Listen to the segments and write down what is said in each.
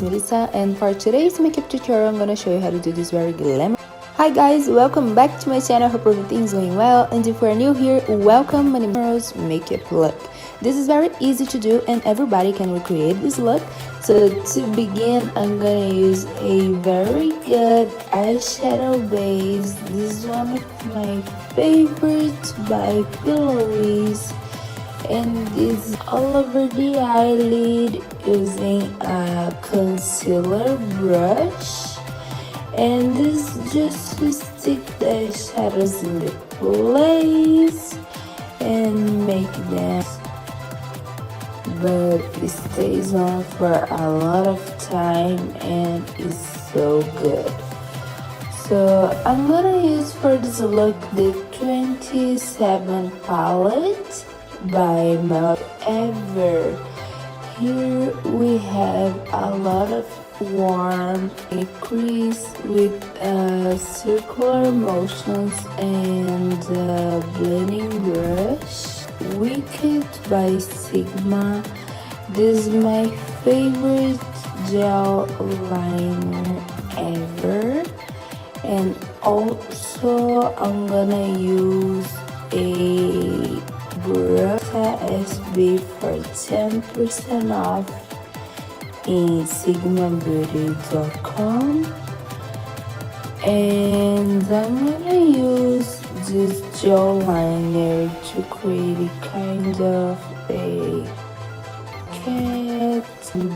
Melissa, and for today's makeup tutorial I'm gonna show you how to do this very glamorous. Hi guys, welcome back to my channel. Hope everything's going well, and if you're new here, welcome. My name is Rose Makeup Look. This is very easy to do and everybody can recreate this look. So to begin, I'm gonna use a very good eyeshadow base. This is one of my favorites by Louise, and it's all over the eyelid using a concealer brush, and this just to stick the shadows in the place and make them, but it stays on for a lot of time and is so good. So I'm gonna use for this look the 27 palette by Maybelline. Here we have a lot of warm crease with circular motions and blending brush. Wicked by Sigma. This is my favorite gel liner ever, and also I'm gonna use a brush SB for 10% off in sigmabeauty.com, and I'm gonna use this gel liner to create a kind of a cat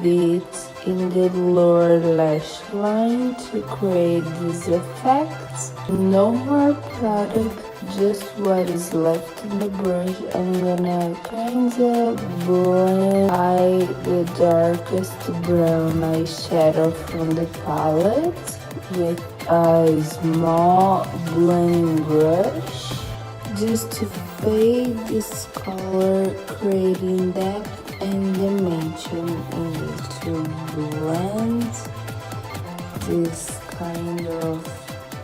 bit in the lower lash line to create this effect. No more product, just what is left in the brush. I'm gonna kind of blend the darkest brown eyeshadow from the palette with a small blending brush just to fade this color, creating depth and dimension in it, to blend this kind of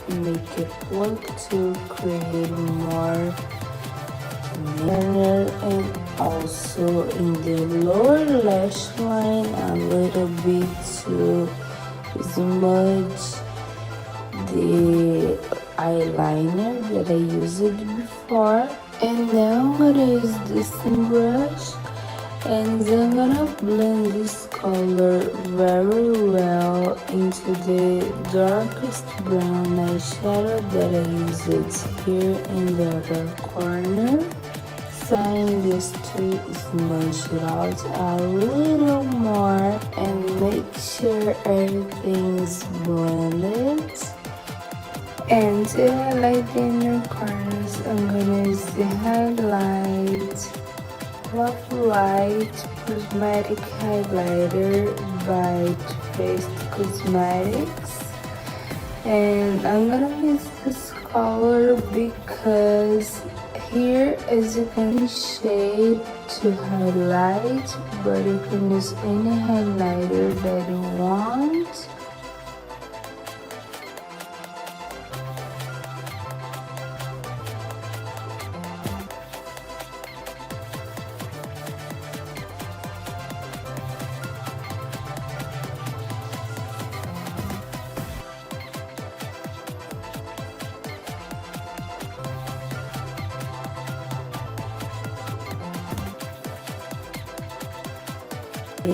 makeup look to create more mirror, and also in the lower lash line a little bit to smudge the eyeliner that I used before. And now I'm gonna use this brush, and I'm gonna blend this color very well into the darkest brown eyeshadow that I used here in the other corner. Trying this to smudge it out a little more and make sure everything's blended. And to highlight the inner corners, I'm gonna use the highlight Love Light Cosmetic Highlighter by Too Faced Cosmetics, and I'm gonna use this color because here, as you can shade to highlight, but you can use any highlighter that you want. A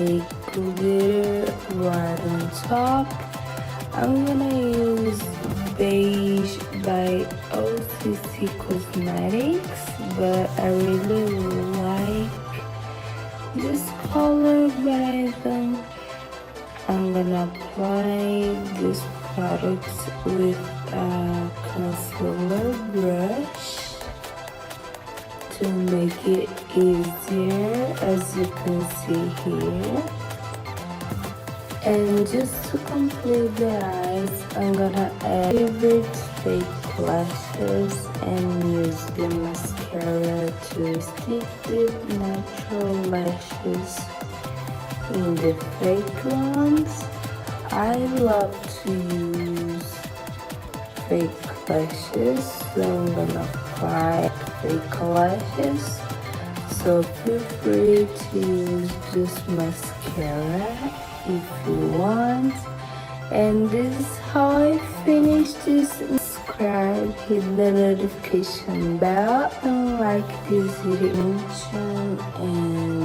glitter right on top. I'm gonna use beige by OCC Cosmetics, but I really like this color by them. I'm gonna apply this product with a concealer brush to make it easier, as you can see here. And just to complete the eyes, I'm gonna add favorite fake lashes and use the mascara to stick the natural lashes in the fake ones. I love to use fake lashes, so I'm gonna apply fake lashes. So feel free to use this mascara if you want. And this is how I finished this. Subscribe, hit the notification bell, and like this video and